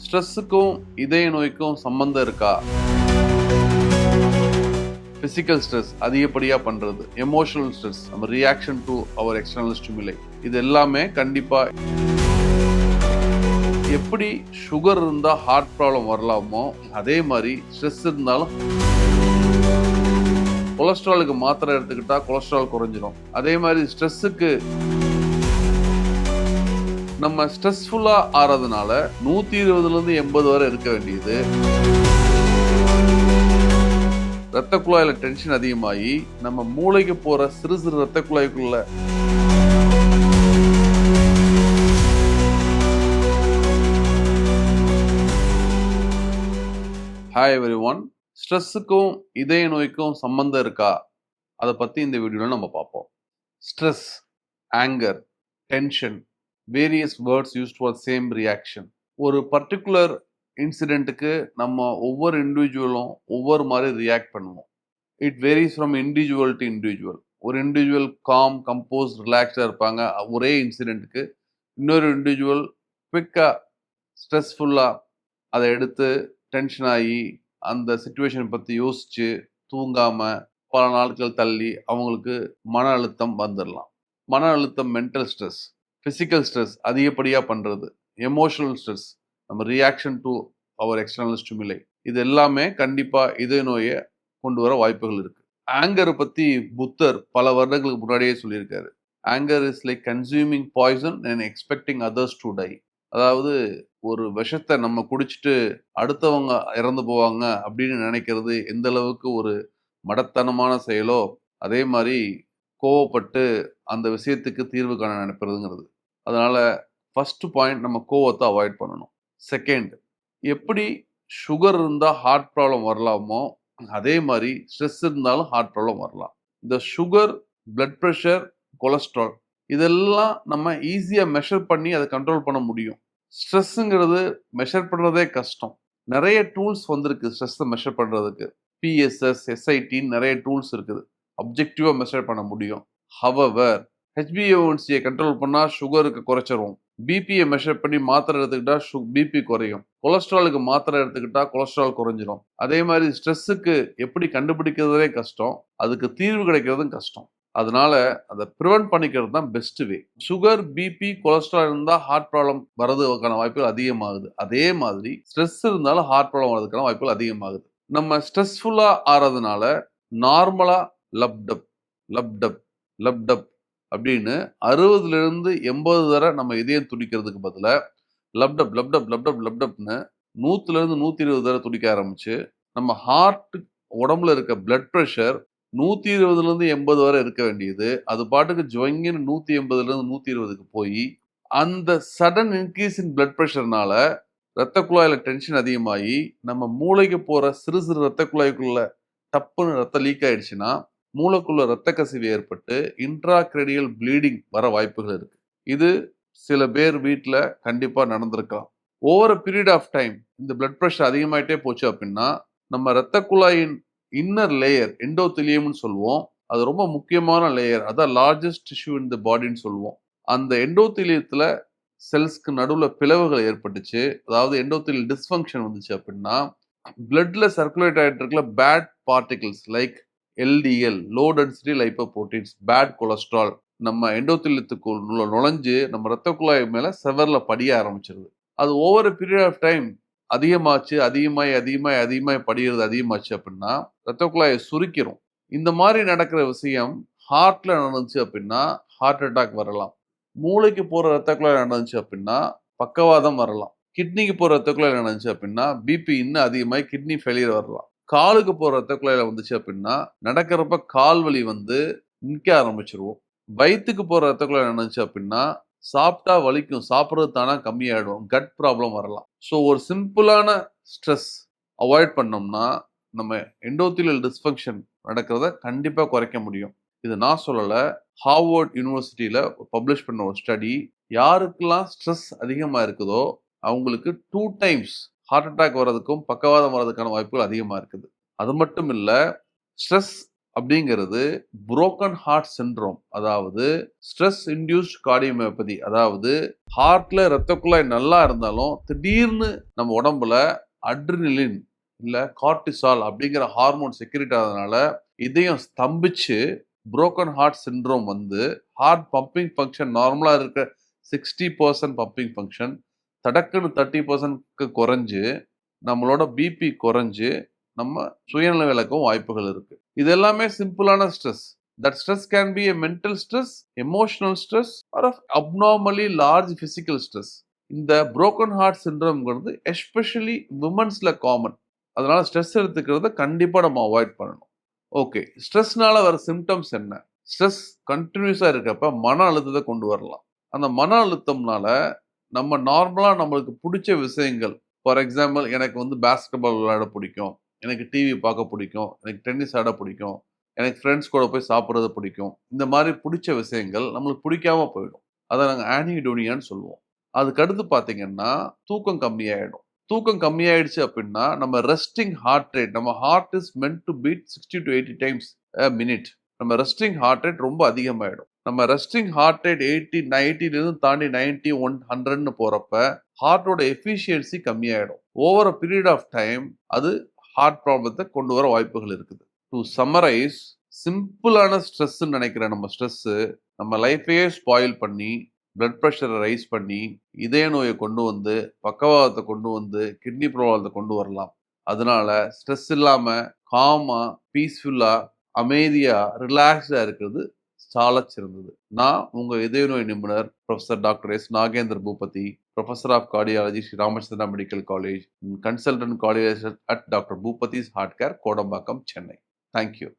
ஸ்ட்ரெஸ்ஸுக்கும் இதய நோய்க்கும் சம்பந்தம் இருக்கா? பிசிக்கல் ஸ்ட்ரெஸ் அதிகப்படியாக பண்ணுறது, எமோஷனல் ஸ்ட்ரெஸ், நம்ம reaction to our external stimuli, இது எல்லாமே கண்டிப்பாக. எப்படி சுகர் இருந்தால் ஹார்ட் ப்ராப்ளம் வரலாமோ அதே மாதிரி ஸ்ட்ரெஸ் இருந்தாலும். கொலஸ்ட்ராலுக்கு மாத்திரை எடுத்துக்கிட்டா கொலஸ்ட்ரால் குறைஞ்சிரும். அதே மாதிரி ஸ்ட்ரெஸ்ஸுக்கு நம்ம ஸ்ட்ரெஸ்ஃபுல்லாக ஆறதுனால 120லேருந்து 80 வரை இருக்க வேண்டியது ரத்த குழாயில் டென்ஷன் அதிகமாகி நம்ம மூளைக்கு போகிற சிறு சிறு ரத்த குழாய்க்குள்ள ஹாய் எவ்ரிஒன். ஸ்ட்ரெஸ்ஸுக்கும் இதய நோய்க்கும் சம்பந்தம் இருக்கா? அதை பற்றி இந்த வீடியோவில் நம்ம பார்ப்போம். Stress, anger, tension, various words used for same reaction. ஒரு பர்டிகுலர் இன்சிடெண்ட்டுக்கு நம்ம ஒவ்வொரு இண்டிவிஜுவலும் ஒவ்வொரு மாதிரி ரியாக்ட் பண்ணுவோம். It varies from individual to individual. ஒரு இண்டிவிஜுவல் காம், கம்போஸ், ரிலாக்ஸ்டாக இருப்பாங்க ஒரே இன்சிடெண்ட்டுக்கு. இன்னொரு இண்டிவிஜுவல் குவிக்காக ஸ்ட்ரெஸ்ஃபுல்லாக அதை எடுத்து டென்ஷன் ஆகி அந்த சுச்சுவேஷனை பற்றி யோசித்து தூங்காமல் பல நாட்கள் தள்ளி அவங்களுக்கு மன அழுத்தம் வந்துடலாம். மன அழுத்தம் மென்டல் ஸ்ட்ரெஸ். ஃபிசிக்கல் ஸ்ட்ரெஸ் அதிகப்படியாக பண்ணுறது, எமோஷனல் ஸ்ட்ரெஸ், நம்ம reaction to our external stimuli, இது எல்லாமே கண்டிப்பாக இதய நோயை கொண்டு வர வாய்ப்புகள் இருக்குது. ஆங்கரை பற்றி புத்தர் பல வருடங்களுக்கு முன்னாடியே சொல்லியிருக்காரு. Anger is like consuming poison and expecting others to die. அதாவது ஒரு விஷத்தை நம்ம குடிச்சிட்டு அடுத்தவங்க இறந்து போவாங்க அப்படின்னு நினைக்கிறது எந்த அளவுக்கு ஒரு மடத்தனமான செயலோ, அதே மாதிரி கோவப்பட்டு அந்த விஷயத்துக்கு தீர்வு காண நினைப்பதுங்கிறது. அதனால ஃபர்ஸ்ட் பாயிண்ட், நம்ம கோவத்தை அவாய்ட் பண்ணணும். செகண்ட், எப்படி சுகர் இருந்தால் ஹார்ட் ப்ராப்ளம் வரலாமோ அதே மாதிரி ஸ்ட்ரெஸ் இருந்தாலும் ஹார்ட் ப்ராப்ளம் வரலாம். இந்த சுகர், பிளட் ப்ரெஷர், கொலஸ்ட்ரால் இதெல்லாம் நம்ம ஈஸியாக மெஷர் பண்ணி அதை கண்ட்ரோல் பண்ண முடியும். ஸ்ட்ரெஸ்ஸுங்கிறது மெஷர் பண்ணுறதே கஷ்டம். நிறைய டூல்ஸ் வந்திருக்கு ஸ்ட்ரெஸ்ஸை மெஷர் பண்ணுறதுக்கு. பிஎஸ்எஸ், எஸ்ஐடின்னு நிறைய டூல்ஸ் இருக்குது. அப்ஜெக்டிவாக மெஷர் பண்ண முடியும். ஹவவர், ஹெச்பிஏஒன்சியை கண்ட்ரோல் பண்ணால் சுகருக்கு குறைச்சிரும். பிபியை மெஷர் பண்ணி மாத்திரை எடுத்துக்கிட்டா பிபி குறையும். கொலஸ்ட்ராலுக்கு மாத்திரை எடுத்துக்கிட்டா கொலஸ்ட்ரால் குறைஞ்சிரும். அதே மாதிரி ஸ்ட்ரெஸ்ஸுக்கு எப்படி கண்டுபிடிக்கிறதே கஷ்டம், அதுக்கு தீர்வு கிடைக்கிறதும் கஷ்டம். அதனால அதை ப்ரிவென்ட் பண்ணிக்கிறது தான் best way. Sugar, BP, cholesterol இருந்தால் ஹார்ட் ப்ராப்ளம் வரதுக்கான வாய்ப்புகள் அதிகமாகுது. அதே மாதிரி ஸ்ட்ரெஸ் இருந்தாலும் ஹார்ட் ப்ராப்ளம் வரதுக்கான வாய்ப்புகள் அதிகமாகுது. நம்ம ஸ்ட்ரெஸ்ஃபுல்லாக ஆறதுனால நார்மலாக லப்டப் லப்டப் லப்டப் அப்படின்னு 60லேருந்து 80 வரை நம்ம இதயம் துடிக்கிறதுக்கு பதிலாக லப்டப் லப்டப் லப்டப் லப்டப்னு 100லேருந்து 120 வரை துடிக்க ஆரம்பிச்சு நம்ம ஹார்ட் உடம்புல இருக்க பிளட் ப்ரெஷர் 120லேருந்து 80 வரை இருக்க வேண்டியது அது பாட்டுக்கு ஜொங்கின்னு 180லேருந்து 120க்கு போய் அந்த சடன் இன்க்ரீஸ் இன் பிளட் ப்ரெஷர்னால ரத்த குழாயில் டென்ஷன் அதிகமாகி நம்ம மூளைக்கு போகிற சிறு சிறு ரத்த குழாய்க்குள்ள டப்புன்னு ரத்தம் லீக் ஆயிடுச்சுன்னா மூளைக்குள்ள ரத்த கசிவு ஏற்பட்டு இன்ட்ராக்ரேனியல் ப்ளீடிங் வர வாய்ப்புகள் இருக்கு. இது சில பேர் வீட்டில் கண்டிப்பாக நடந்திருக்கலாம். ஓவர் பீரியட் ஆஃப் டைம் இந்த பிளட் ப்ரெஷர் அதிகமாயிட்டே போச்சு அப்படின்னா நம்ம ரத்த குழாயின் இன்னர் லேயர் எண்டோத்திலியம்னு சொல்லுவோம். அது ரொம்ப முக்கியமான லேயர், அதான் லார்ஜஸ்ட் டிஷ்யூ இன் த பாடின்னு சொல்லுவோம். அந்த எண்டோத்திலியத்தில் செல்ஸ்க்கு நடுவில் பிளவுகள் ஏற்பட்டுச்சு, அதாவது எண்டோத்திலியல் டிஸ்ஃபங்க்ஷன் வந்துச்சு அப்படின்னா பிளட்ல சர்க்குலேட் ஆகிட்டு இருக்கல bad particles like LDL, low density lipoproteins, bad cholesterol நம்ம எண்டோத்திலியத்துக்குள்ள நுழைஞ்சு நம்ம ரத்த குழாய் மேலே செவரில் படிய ஆரம்பிச்சிருது. அது ஓவர் பீரியட் ஆஃப் டைம் அதிகமாச்சு, அதிகமாகி படிகிறது அதிகமாச்சு அப்படின்னா ரத்த குழாயை சுருக்கிரும். இந்த மாதிரி நடக்கிற விஷயம் ஹார்ட்ல நடந்துச்சு அப்படின்னா ஹார்ட் அட்டாக் வரலாம். மூளைக்கு போகிற ரத்த குழாய் நடந்துச்சு அப்படின்னா பக்கவாதம் வரலாம். கிட்னிக்கு போகிற ரத்த குழாயில் நடந்துச்சு அப்படின்னா பிபி இன்னும் அதிகமாகி கிட்னி ஃபெயிலியர் வரலாம். காலுக்கு போகிற ரத்த குழாயில் வந்துச்சு அப்படின்னா நடக்கிறப்ப கால் வலி வந்து நிற்க ஆரம்பிச்சிருவோம். வயிற்றுக்கு போகிற ரத்த குழாயில் நடந்துச்சு அப்படின்னா சாப்பிட்டா வலிக்கும், சாப்பிட்றது தானா கம்மியாயிடும், கட் ப்ராப்ளம் வரலாம். ஸோ ஒரு சிம்பிளான ஸ்ட்ரெஸ் அவாய்ட் பண்ணோம்னா நம்ம எண்டோத்திலியல் டிஸ்ஃபங்க்ஷன் நடக்கிறத கண்டிப்பாக குறைக்க முடியும். இது நான் சொல்லலை, ஹார்வர்ட் யூனிவர்சிட்டியில் பப்ளிஷ் பண்ண ஒரு ஸ்டடி. யாருக்கெல்லாம் ஸ்ட்ரெஸ் அதிகமாக இருக்குதோ அவங்களுக்கு 2 times ஹார்ட் அட்டாக் வர்றதுக்கும் பக்கவாதம் வர்றதுக்கான வாய்ப்புகள் அதிகமாக இருக்குது. அது மட்டும் இல்லை, ஸ்ட்ரெஸ் அப்படிங்கிறது புரோக்கன் ஹார்ட் சிண்ட்ரோம், அதாவது ஸ்ட்ரெஸ் இன்டியூஸ்ட் கார்டியோமியோபதி. அதாவது ஹார்ட்ல ரத்த குழாய் நல்லா இருந்தாலும் திடீர்னு நம்ம உடம்புல அட்ரினலின் இல்ல கார்டிசால் அப்படிங்கிற ஹார்மோன் செக்ரேட் ஆகிறதுனால இதயம் ஸ்தம்பிச்சு புரோக்கன் ஹார்ட் சிண்ட்ரோம் வந்து ஹார்ட் பம்பிங் ஃபங்க்ஷன் நார்மலா இருக்க 60% பம்பிங் ஃபங்க்ஷன் தடக்குன்னு 30% குறைஞ்சு நம்மளோட பிபி குறைஞ்சு நம்ம சுயநல விளக்கவும் வாய்ப்புகள் இருக்கு. இது எல்லாமே சிம்பிளான stress. That stress can be a mental stress, emotional stress R abnormally large physical stress. இந்த புரோக்கன் ஹார்ட் சிண்ட்ரோம்ங்கிறது எஸ்பெஷலி விமன்ஸ்ல காமன். அதனால ஸ்ட்ரெஸ் எடுத்துக்கிறத கண்டிப்பா நம்ம அவாய்ட் பண்ணணும். ஓகே, ஸ்ட்ரெஸ்னால வர சிம்டம்ஸ் என்ன? ஸ்ட்ரெஸ் கண்டினியூஸா இருக்கப்ப மன அழுத்தத்தை கொண்டு வரலாம். அந்த மன அழுத்தம்னால நம்ம நார்மலா நம்மளுக்கு பிடிச்ச விஷயங்கள், ஃபார் எக்ஸாம்பிள் எனக்கு வந்து பாஸ்கெட்பால் விளையாட பிடிக்கும், எனக்கு டிவி பார்க்க பிடிக்கும், எனக்கு டென்னிஸ் ஆட பிடிக்கும், எனக்கு ஃப்ரெண்ட்ஸ் கூட போய் சாப்பிட்றது பிடிக்கும். இந்த மாதிரி பிடிச்ச விஷயங்கள் நம்மளுக்கு பிடிக்காம போயிடும். அதை நாங்கள் ஆனிடோனியான்னு சொல்லுவோம். அதுக்கடுத்து பார்த்தீங்கன்னா தூக்கம் கம்மியாயிடும். தூக்கம் கம்மியாயிடுச்சு அப்படின்னா நம்ம ரெஸ்டிங் ஹார்ட் ரேட், நம்ம heart is meant to beat 60 to 80 times a minute. நம்ம ரெஸ்டிங் ஹார்ட் ரேட் ரொம்ப அதிகமாயிடும். நம்ம ரெஸ்டிங் ஹார்ட் ரேட் 80 தாண்டி 90 100ன்னு போறப்ப ஹார்ட்டோட எஃபிஷியன்சி கம்மியாயிடும். Over a period of time அது ஹார்ட் ப்ராப்ளத்தை கொண்டு வர வாய்ப்புகள் இருக்குது. டு சம்மரைஸ், சிம்பிளான ஸ்ட்ரெஸ்ன்னு நினைக்கிற நம்ம ஸ்ட்ரெஸ் நம்ம லைஃபையே ஸ்பாயில் பண்ணி பிளட் ப்ரெஷரை ரைஸ் பண்ணி இதய நோயை கொண்டு வந்து பக்கவாதத்தை கொண்டு வந்து கிட்னி ப்ராப்ளத்தை கொண்டு வரலாம். அதனால ஸ்ட்ரெஸ் இல்லாம காமா பீஸ்ஃபுல்லா அமைதியா ரிலாக்ஸ்டா இருக்கிறது சால சிறந்தது. நான் உங்க இதய நோய் நிபுணர் professor doctor S Nagendra Boopathi, professor of cardiology, Sri Ramachandra medical college, consultant cardiologist at doctor Boopathi's heart care, Kodambakkam, Chennai. Thank you.